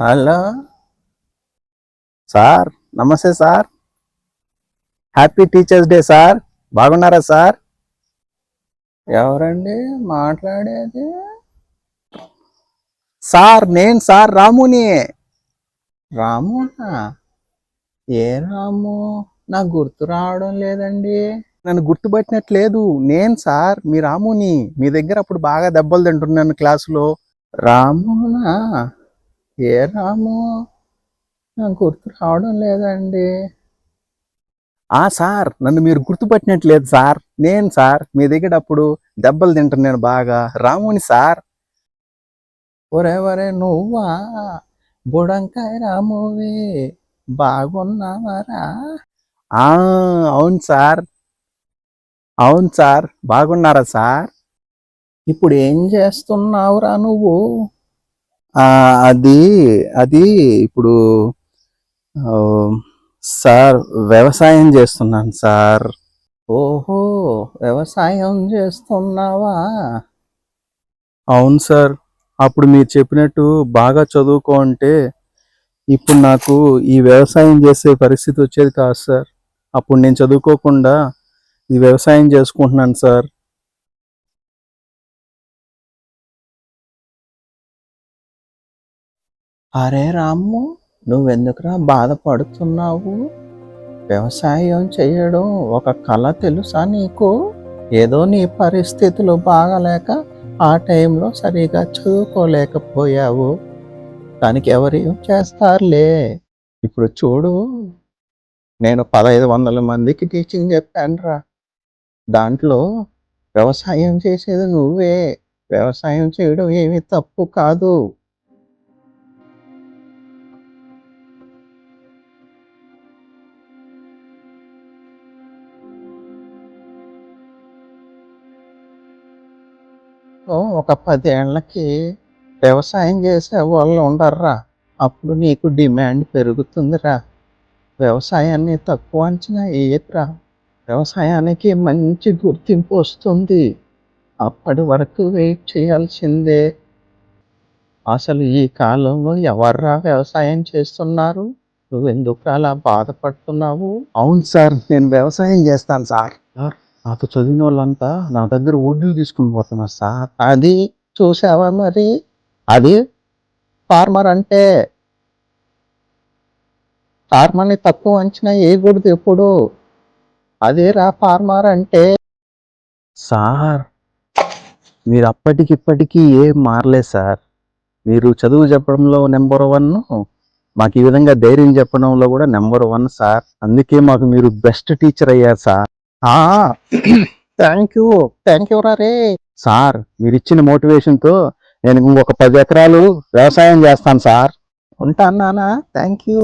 Hello sir, నమస్తే sir. Happy teachers day sir. బాగున్నారా sir? ఎవరండి మాట్లాడేది? సార్ నేను సార్ రాముని. రామునా? ఏ రాము? నాకు గుర్తు రావడం లేదండి. నన్ను గుర్తుపట్టినట్లేదు. నేను సార్ మీ రాముని. మీ దగ్గర అప్పుడు బాగా దెబ్బలు తింటున్నాను క్లాసులో. రామునా? ఏ రాము? నాకు గుర్తు రావడం లేదండి. సార్ నన్ను మీరు గుర్తుపట్టినట్లేదు సార్. నేను సార్ మీ దగ్గర అప్పుడు దెబ్బలు తింటున్నాను బాగా. రాముని సార్. ఒరే నువ్వా? బుడంకాయ రామువి. బాగున్నావరా? అవును సార్. అవును సార్. బాగున్నారా సార్? ఇప్పుడు ఏం చేస్తున్నావురా నువ్వు? అది అది ఇప్పుడు సార్ వ్యవసాయం చేస్తున్నాను సార్. ఓహో, వ్యవసాయం చేస్తున్నావా? అవును సార్. అప్పుడు మీరు చెప్పినట్టు బాగా చదువుకో అంటే ఇప్పుడు నాకు ఈ వ్యవసాయం చేసే పరిస్థితి వచ్చేది కాదు సార్. అప్పుడు నేను చదువుకోకుండా ఈ వ్యవసాయం చేసుకుంటున్నాను సార్. అరే రాము, నువ్వెందుకురా బాధపడుతున్నావు? వ్యవసాయం చేయడం ఒక కళ తెలుసా నీకు? ఏదో నీ పరిస్థితులు బాగలేక ఆ టైంలో సరిగా చదువుకోలేకపోయావు. దానికి ఎవరేం చేస్తారులే. ఇప్పుడు చూడు, నేను 1500 మందికి టీచింగ్ చెప్పానురా. దాంట్లో వ్యవసాయం చేసేది నువ్వే. వ్యవసాయం చేయడం ఏమీ తప్పు కాదు. ఒక 10 ఏళ్ళకి వ్యవసాయం చేసే వాళ్ళు ఉండర్రా. అప్పుడు నీకు డిమాండ్ పెరుగుతుందిరా. వ్యవసాయాన్ని తక్కువ అంచనా వేయకురా. వ్యవసాయానికి మంచి గుర్తింపు వస్తుంది. అప్పటి వరకు వెయిట్ చేయాల్సిందే. అసలు ఈ కాలంలో ఎవర్రా వ్యవసాయం చేస్తున్నారు? నువ్వెందుకు అలా బాధపడుతున్నావు? అవును సార్, నేను వ్యవసాయం చేస్తాను సార్. నాతో చదివిన వాళ్ళంతా నా దగ్గర వడ్డీలు తీసుకుని పోతున్నారు సార్. అది చూసావా మరి? అది ఫార్మర్ అంటే. ఫార్మర్ని తక్కువ అంచనా వేయకూడదు ఎప్పుడు. అదేరా ఫార్మర్ అంటే. సార్, మీరు అప్పటికిప్పటికీ ఏం మారలేదు సార్. మీరు చదువు చెప్పడంలో నెంబర్ 1, మాకు ఈ విధంగా ధైర్యం చెప్పడంలో కూడా నెంబర్ 1 సార్. అందుకే మాకు మీరు బెస్ట్ టీచర్ అయ్యారు sir. Thank you ray. Sir, మీరు ఇచ్చిన మోటివేషన్తో నేను ఇంకొక 10 ఎకరాలు వ్యవసాయం చేస్తాను సార్. ఉంటాను నాన్న. Thank you.